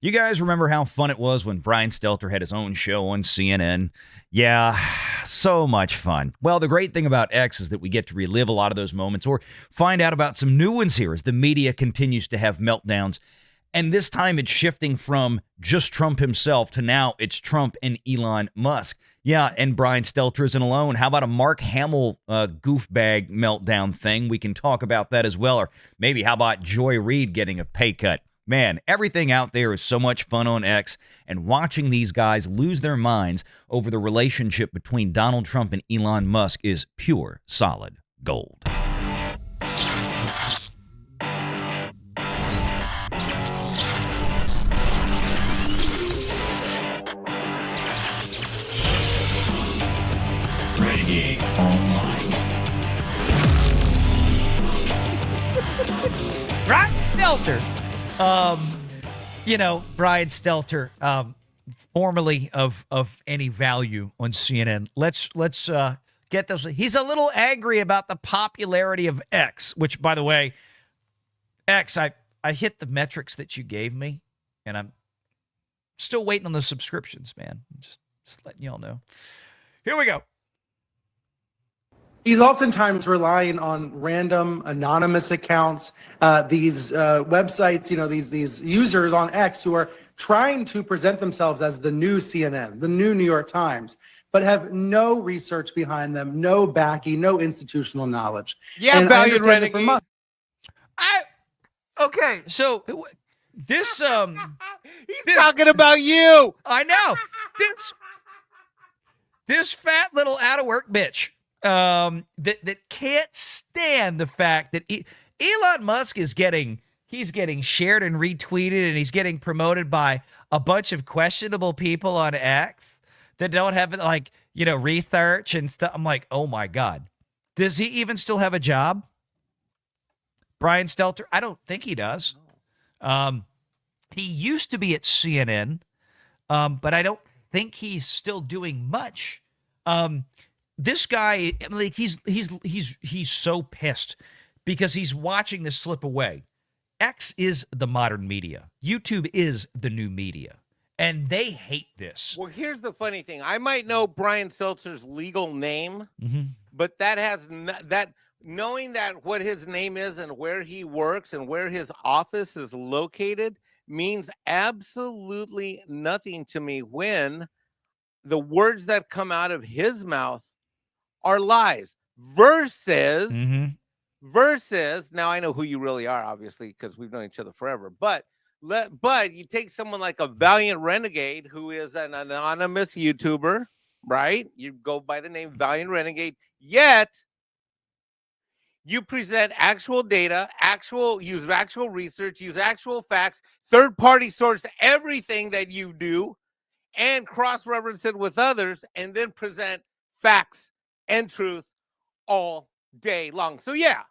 You guys remember how fun it was when Brian Stelter had his own show on CNN? Yeah, so much fun. Well, the great thing about X is that we get to relive a lot of those moments or find out about some new ones here as the media continues to have meltdowns. And this time it's shifting from just Trump himself to now it's Trump and Elon Musk. Yeah, and Brian Stelter isn't alone. How about a Mark Hamill goofbag meltdown thing? We can talk about that as well. Or maybe how about Joy Reid getting a pay cut? Man, everything out there is so much fun on X, and watching these guys lose their minds over the relationship between Donald Trump and Elon Musk is pure, solid gold. Renegade Online. Brian Stelter. Brian Stelter, formerly of any value on CNN. Let's get those. He's a little angry about the popularity of X, which, by the way, X, I hit the metrics that you gave me, and I'm still waiting on the subscriptions, man. Just letting y'all know. Here we go. He's oftentimes relying on random anonymous accounts, these websites, these users on X who are trying to present themselves as the new CNN, the new New York Times, but have no research behind them, no backing, no institutional knowledge. Yeah, valued renegade. Okay, so this he's talking about you. I know this fat little out of work bitch. That can't stand the fact that Elon Musk is getting shared and retweeted, and he's getting promoted by a bunch of questionable people on X that don't have research and stuff. I'm like, oh my God, does he even still have a job? Brian Stelter? I don't think he does. He used to be at CNN, but I don't think he's still doing much. This guy, he's so pissed because he's watching this slip away. X is the modern media. YouTube is the new media, and they hate this. Well, here's the funny thing. I might know Brian Stelter's legal name, but that has knowing that what his name is and where he works and where his office is located means absolutely nothing to me when the words that come out of his mouth are lies versus now I know who you really are, obviously, because we've known each other forever, but you take someone like a Valiant Renegade, who is an anonymous YouTuber, right? You go by the name Valiant Renegade, yet you present actual data, use actual research, use actual facts, third-party source everything that you do, and cross-reference it with others, and then present facts and truth all day long. So yeah,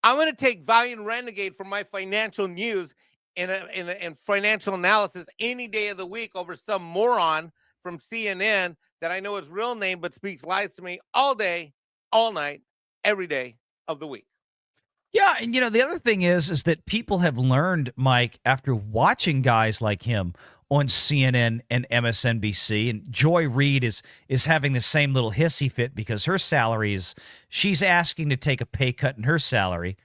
I'm going to take Valiant Renegade for my financial news and financial analysis any day of the week over some moron from CNN that I know his real name but speaks lies to me all day, all night, every day of the week. Yeah, and the other thing is that people have learned, Mike, after watching guys like him on CNN and MSNBC, and Joy Reid is having the same little hissy fit because her salary she's asking to take a pay cut in her salary.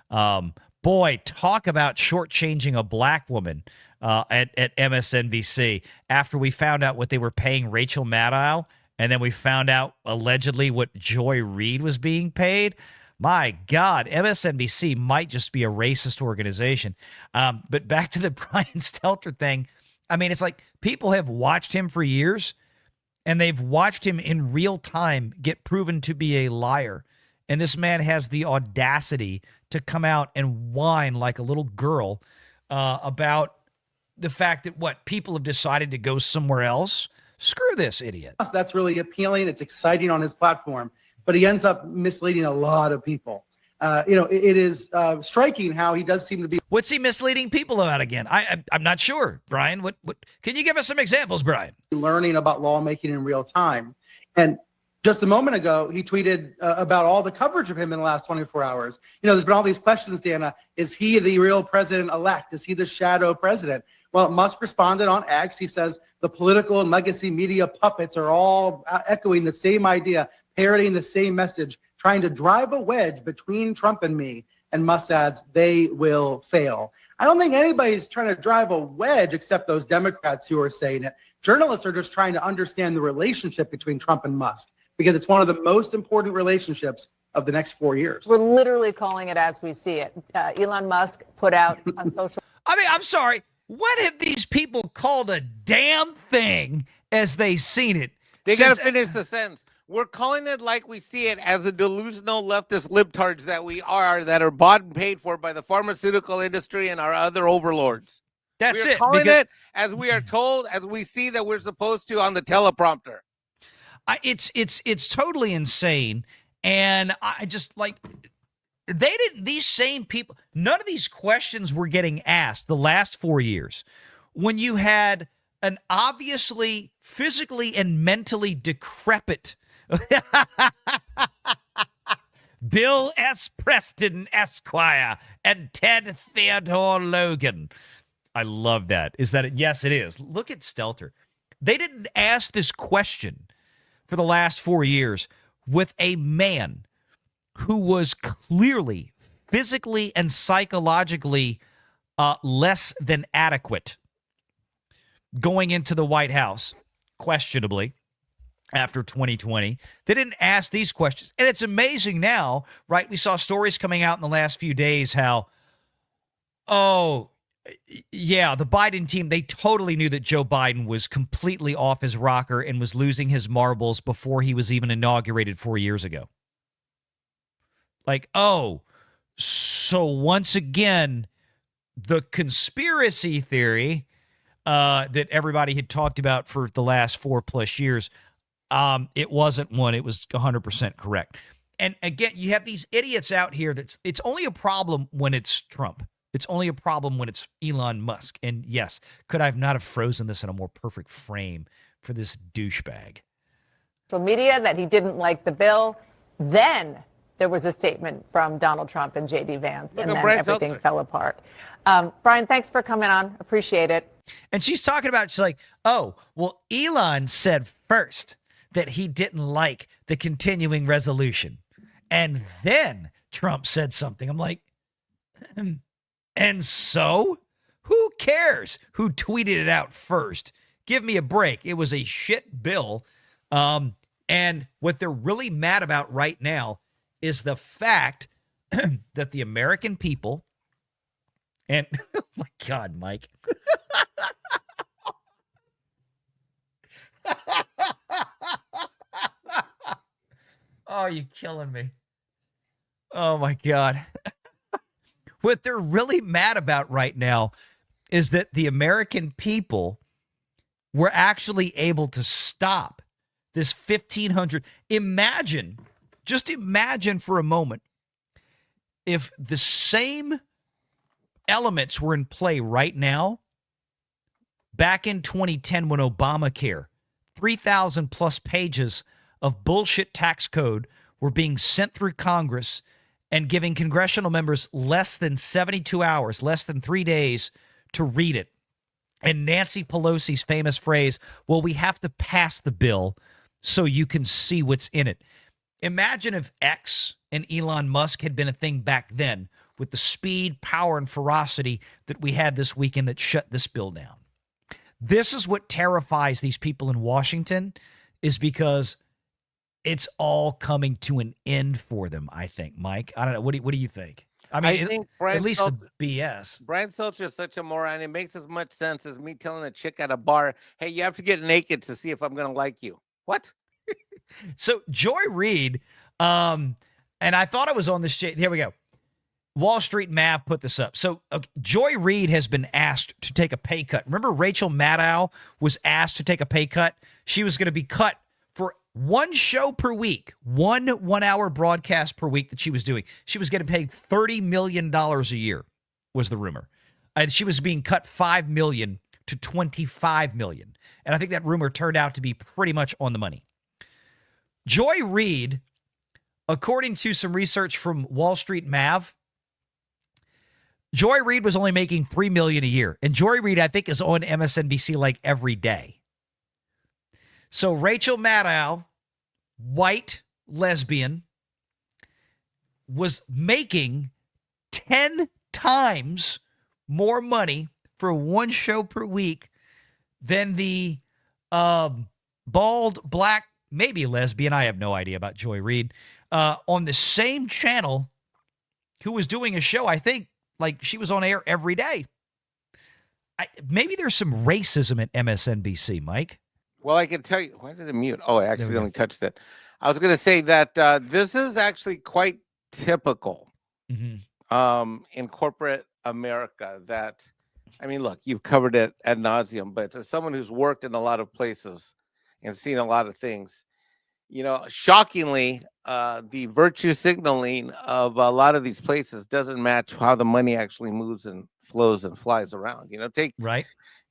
Boy, talk about shortchanging a black woman at MSNBC after we found out what they were paying Rachel Maddow, and then we found out allegedly what Joy Reid was being paid. My God, MSNBC might just be a racist organization. But back to the Brian Stelter thing. I mean, it's like people have watched him for years, and they've watched him in real time get proven to be a liar. And this man has the audacity to come out and whine like a little girl about the fact that people have decided to go somewhere else. Screw this idiot. That's really appealing. It's exciting on his platform, but he ends up misleading a lot of people. It is striking how he does seem to be. What's he misleading people about again? I'm not sure, Brian. What? Can you give us some examples, Brian? Learning about lawmaking in real time, and Just a moment ago, he tweeted about all the coverage of him in the last 24 hours. There's been all these questions, Dana. Is he the real president-elect? Is he the shadow president? Well, Musk responded on X. He says the political and legacy media puppets are all echoing the same idea, parroting the same message, trying to drive a wedge between Trump and me. And Musk adds, they will fail. I don't think anybody's trying to drive a wedge except those Democrats who are saying it. Journalists are just trying to understand the relationship between Trump and Musk, because it's one of the most important relationships of the next 4 years. We're literally calling it as we see it. Elon Musk put out on social. I mean, I'm sorry. What have these people called a damn thing as they seen it? They got to finish the sentence. We're calling it like we see it, as the delusional leftist libtards that we are, that are bought and paid for by the pharmaceutical industry and our other overlords. That's we're it. Calling it as we are told, as we see that we're supposed to on the teleprompter. It's totally insane, and I just these same people. None of these questions were getting asked the last 4 years when you had an obviously physically and mentally decrepit Bill S. Preston Esquire and Ted Theodore Logan. I love that. Is that it? Yes, it is. Look at Stelter. They didn't ask this question for the last 4 years with a man who was clearly physically and psychologically less than adequate going into the White House, questionably, after 2020. They didn't ask these questions. And it's amazing now, right? We saw stories coming out in the last few days how, yeah, the Biden team, they totally knew that Joe Biden was completely off his rocker and was losing his marbles before he was even inaugurated 4 years ago. So once again, the conspiracy theory that everybody had talked about for the last 4+ years, it wasn't one. It was 100% correct. And again, you have these idiots out here it's only a problem when it's Trump. It's only a problem when it's Elon Musk. And yes, could I not have frozen this in a more perfect frame for this douchebag? Social media that he didn't like the bill. Then there was a statement from Donald Trump and J.D. Vance, and then everything fell apart. Brian, thanks for coming on. Appreciate it. And she's talking about, she's like, oh, well, Elon said first that he didn't like the continuing resolution. And then Trump said something. I'm like, and so? Who cares who tweeted it out first? Give me a break. It was a shit bill. And what they're really mad about right now is the fact that the American people, and oh my God, Mike. Oh, you're killing me. Oh my God. What they're really mad about right now is that the American people were actually able to stop this 1,500. Just imagine for a moment if the same elements were in play right now back in 2010 when Obamacare, 3,000 plus pages of bullshit tax code were being sent through Congress and giving congressional members less than 72 hours, less than 3 days to read it. And Nancy Pelosi's famous phrase, well, we have to pass the bill so you can see what's in it. Imagine if X and Elon Musk had been a thing back then with the speed, power, and ferocity that we had this weekend that shut this bill down. This is what terrifies these people in Washington, is because it's all coming to an end for them, I think, Mike. I don't know. What do you think? I mean, I think at least the BS. Brian Stelter is such a moron. It makes as much sense as me telling a chick at a bar, hey, you have to get naked to see if I'm going to like you. What? So Joy Reid, and I thought I was on this. Here we go. Wall Street Mav put this up. So Joy Reid has been asked to take a pay cut. Remember Rachel Maddow was asked to take a pay cut? She was going to be cut for one show per week, one 1 hour broadcast per week that she was doing. She was getting paid $30 million a year, was the rumor. And she was being cut $5 million to $25 million. And I think that rumor turned out to be pretty much on the money. Joy Reid, according to some research from Wall Street Mav, Joy Reid was only making $3 million a year. And Joy Reid, I think, is on MSNBC like every day. So Rachel Maddow, white lesbian, was making 10 times more money for one show per week than the bald, black, maybe lesbian, I have no idea about Joy Reid, on the same channel, who was doing a show, I think, like she was on air every day. Maybe there's some racism at MSNBC, Mike. Well, I can tell you. Why did it mute? Oh, I accidentally touched it. I was going to say that this is actually quite typical in corporate America. That, I mean, look, you've covered it ad nauseum, but as someone who's worked in a lot of places and seen a lot of things, you know, shockingly, the virtue signaling of a lot of these places doesn't match how the money actually moves and flows and flies around. You know, right.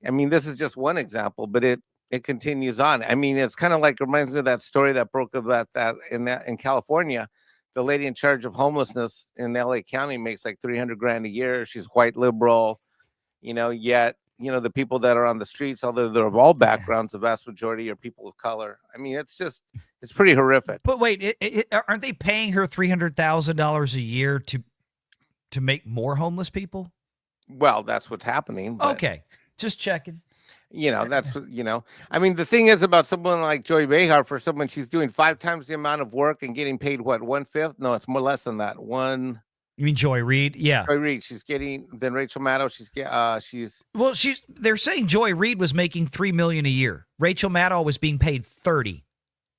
I mean, this is just one example, but it continues on. I mean, it's kind of like reminds me of that story that broke about that in California. The lady in charge of homelessness in LA County makes like $300,000 a year. She's quite liberal, you know, yet, you know, the people that are on the streets, although they're of all backgrounds, the vast majority are people of color. I mean, it's pretty horrific. But wait, aren't they paying her $300,000 a year to make more homeless people? Well, that's what's happening. But, okay. Just checking. You know, that's, you know, I mean, the thing is about someone like Joy Behar, for someone, she's doing 5 times the amount of work and getting paid, what, 1/5? No, it's more less than that. You mean Joy Reid? Yeah. Joy Reid, she's getting, then Rachel Maddow, well, they're saying Joy Reid was making $3 million a year. Rachel Maddow was being paid 30.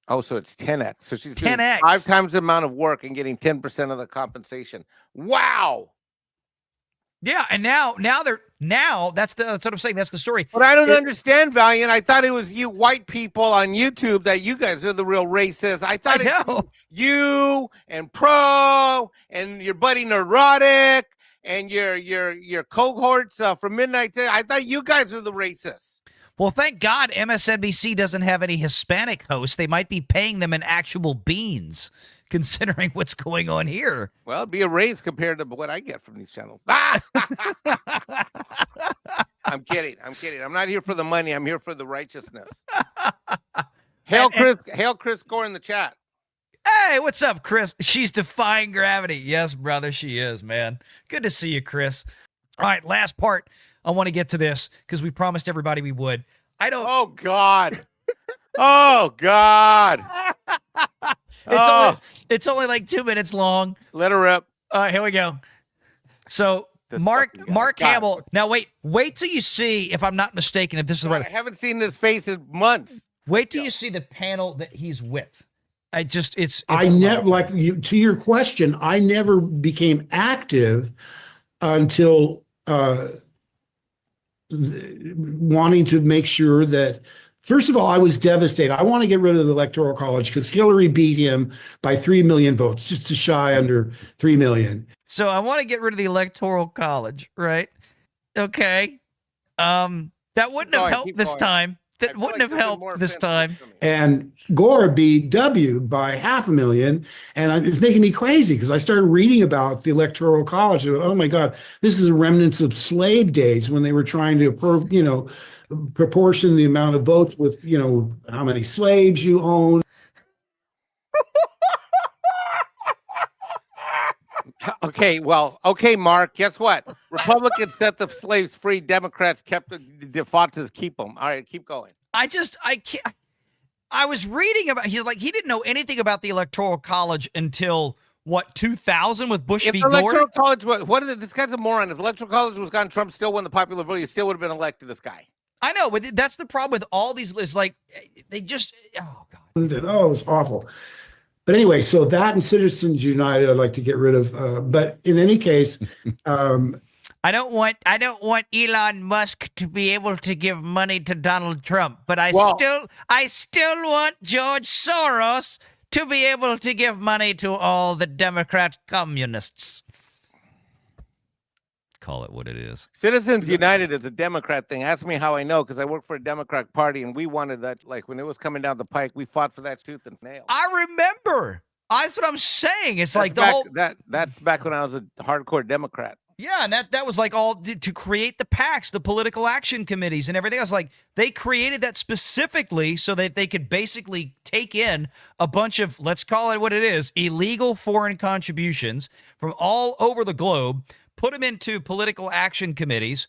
Oh, so it's 10x. So she's 10x. doing 5 times the amount of work and getting 10% of the compensation. Wow. Yeah, and now that's what I'm saying. That's the story. But I don't understand, Valiant. I thought it was you white people on YouTube that you guys are the real racists. I thought it's you and Pro and your buddy Neurotic and your cohorts from Midnight. I thought you guys are the racists. Well, thank God MSNBC doesn't have any Hispanic hosts. They might be paying them in actual beans, considering what's going on here. Well, it'd be a raise compared to what I get from these channels. I'm kidding. I'm not here for the money. I'm here for the righteousness. Hail Chris Gore in the chat. Hey, what's up, Chris? She's defying gravity. Yes, brother, she is, man. Good to see you, Chris. All right, last part. I want to get to this because we promised everybody we would. Oh, God. Oh, God. It's only like 2 minutes long. Let her rip. All right, here we go. So Mark Hamill. Now wait till you see if I'm not mistaken. If this is the right. I haven't seen his face in months. Wait till you see the panel that he's with. I never, like you, to your question, I never became active until wanting to make sure that. First of all, I was devastated. I want to get rid of the Electoral College because Hillary beat him by 3 million votes, just a shy under 3 million. So I want to get rid of the Electoral College, right? Okay. That wouldn't have helped this time. That wouldn't have helped this time. And Gore beat W by 500,000. And it's making me crazy because I started reading about the Electoral College. And, oh, my God, this is remnants of slave days when they were trying to, proportion the amount of votes with, how many slaves you own. Okay, Mark, guess what? Republicans set the slaves free. Democrats fought to keep them. All right, keep going. I can't. I was reading about, he didn't know anything about the Electoral College until, 2000 with Bush v. Gore? Electoral College, this guy's a moron. If Electoral College was gone, Trump still won the popular vote. He still would have been elected, this guy. I know, but that's the problem with all these lists. Like, they just, oh, God. Oh, it's awful. But anyway, so that and Citizens United, I'd like to get rid of. But in any case, I don't want Elon Musk to be able to give money to Donald Trump, but I still want George Soros to be able to give money to all the Democrat communists. call it what it is. Citizens United is a Democrat thing. Ask me how I know, because I work for a Democratic Party, and we wanted that. Like when it was coming down the pike, we fought for that tooth and nail. I remember. That's what I'm saying. It's That's like the back, whole that's back when I was a hardcore Democrat. Yeah, and that was like all to create the PACs, the political action committees and everything else. Like they created that specifically so that they could basically take in a bunch of, let's call it what it is, illegal foreign contributions from all over the globe, put them into political action committees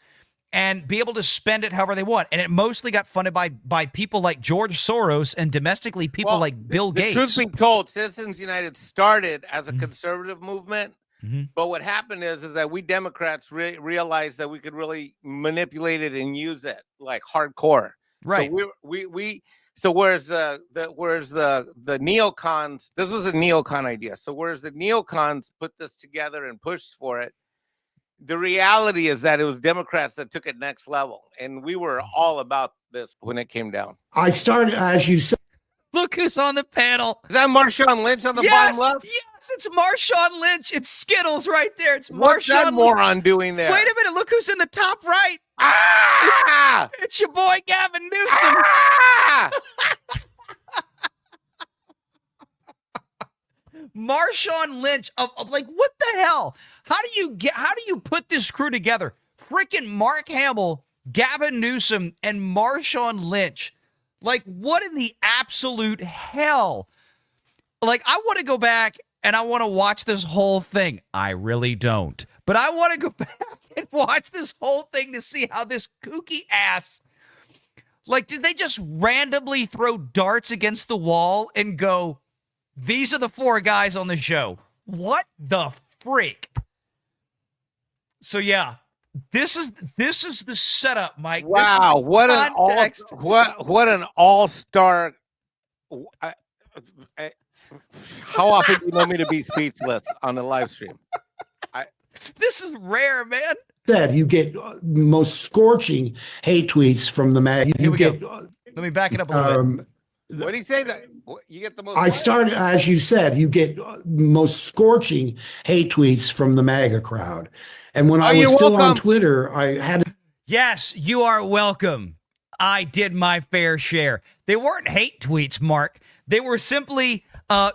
and be able to spend it however they want. And it mostly got funded by people like George Soros and domestically people like Bill Gates. Truth being told, Citizens United started as a conservative movement. Mm-hmm. But what happened is that we Democrats realized that we could really manipulate it and use it like hardcore. Right. So whereas the neocons, this was a neocon idea. So whereas the neocons put this together and pushed for it, the reality is that it was Democrats that took it next level, and we were all about this when it came down. I started, as you said. Look who's on the panel. Is that Marshawn Lynch on the bottom left? Yes, it's Marshawn Lynch. It's Skittles right there. It's What's Marshawn that moron doing there? Wait a minute. Look who's in the top right. Ah! It's your boy Gavin Newsom. Ah! Marshawn Lynch of like, what the hell? How do you put this crew together? Freaking Mark Hamill, Gavin Newsom, and Marshawn Lynch. Like, what in the absolute hell? Like, I want to go back and I want to watch this whole thing. I really don't. But I want to go back and watch this whole thing to see how this kooky ass, like, did they just randomly throw darts against the wall and go, these are the four guys on the show? What the freak? So, yeah. This is the setup, Mike. Wow, what an all-star! How often do you want me to be speechless on the live stream? This is rare, man. Said you get most scorching hate tweets from the mag. Here we go. Let me back it up a little bit. What do you say that you get the most? I started, as you said, you get most scorching hate tweets from the MAGA crowd. And when I was still on Twitter, I had to. Yes, you are welcome. I did my fair share. They weren't hate tweets, Mark. They were simply,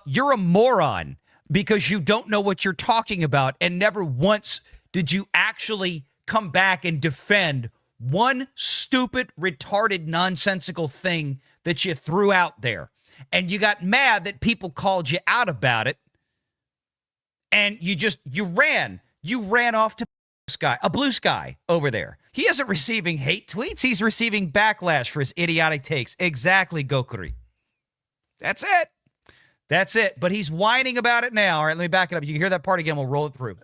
you're a moron because you don't know what you're talking about. And never once did you actually come back and defend one stupid, retarded, nonsensical thing that you threw out there. And you got mad that people called you out about it. And you ran. You ran off to a blue sky over there. He isn't receiving hate tweets. He's receiving backlash for his idiotic takes. Exactly, Gokuri. That's it. That's it. But he's whining about it now. All right, let me back it up. You can hear that part again. We'll roll it through.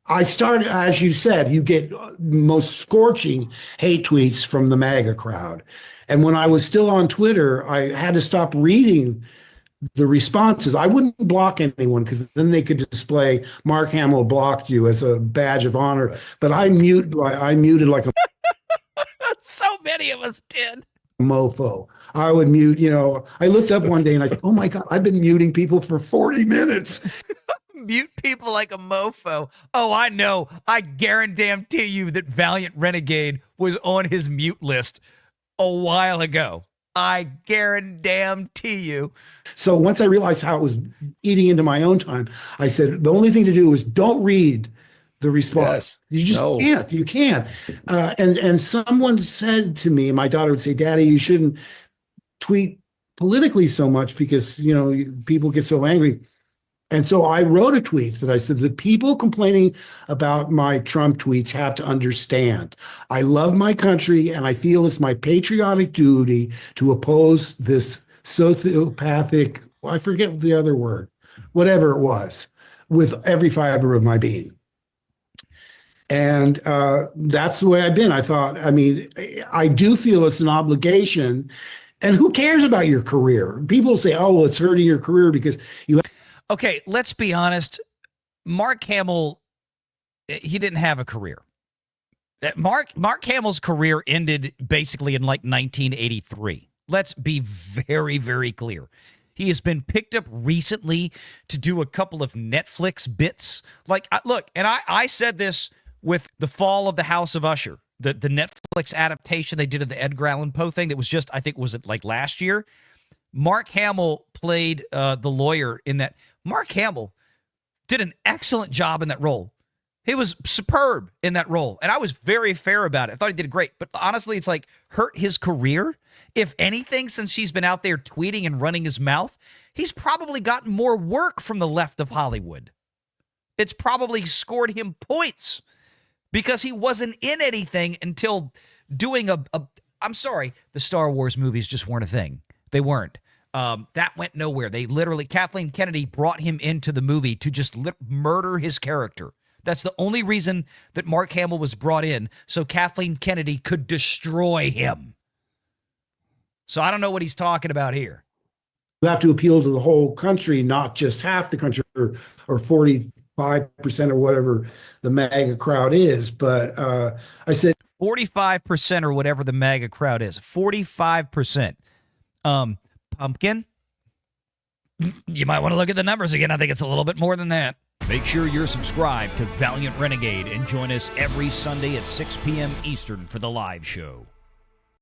I started, as you said, you get most scorching hate tweets from the MAGA crowd. And when I was still on Twitter, I had to stop reading the responses. I wouldn't block anyone because then they could display Mark Hamill blocked you as a badge of honor. Right. But I muted like a so many of us did. Mofo. I would mute, I looked up one day and I said, oh my God, I've been muting people for 40 minutes. Mute people like a mofo. Oh, I know. I guarantee you that Valiant Renegade was on his mute list a while ago. I guarantee you. So once I realized how it was eating into my own time, I said, the only thing to do is don't read the response. Yes. You just can't. You can't. And someone said to me, my daughter would say, Daddy, you shouldn't tweet politically so much because, people get so angry. And so I wrote a tweet that I said, the people complaining about my Trump tweets have to understand. I love my country and I feel it's my patriotic duty to oppose this sociopathic, I forget the other word, whatever it was, with every fiber of my being. And that's the way I've been. I thought, I do feel it's an obligation. And who cares about your career? People say, oh, well, it's hurting your career because you. Okay, let's be honest. Mark Hamill, he didn't have a career. Mark Hamill's career ended basically in like 1983. Let's be very, very clear. He has been picked up recently to do a couple of Netflix bits. Like, look, and I said this with The Fall of the House of Usher, the Netflix adaptation they did of the Edgar Allan Poe thing that was just, I think, was it like last year? Mark Hamill played the lawyer in that. Mark Hamill did an excellent job in that role. He was superb in that role, and I was very fair about it. I thought he did great, but honestly, it's like hurt his career. If anything, since she's been out there tweeting and running his mouth, he's probably gotten more work from the left of Hollywood. It's probably scored him points because he wasn't in anything until doing I'm sorry, the Star Wars movies just weren't a thing. They weren't. That went nowhere. They literally, Kathleen Kennedy brought him into the movie to just murder his character. That's the only reason that Mark Hamill was brought in, so Kathleen Kennedy could destroy him. So I don't know what he's talking about here. You have to appeal to the whole country, not just half the country or 45% or whatever the MAGA crowd is. But I said 45% or whatever the MAGA crowd is. 45%. Pumpkin, you might want to look at the numbers again. I think it's a little bit more than that. Make sure you're subscribed to Valiant Renegade and join us every Sunday at 6 p.m. Eastern for the live show.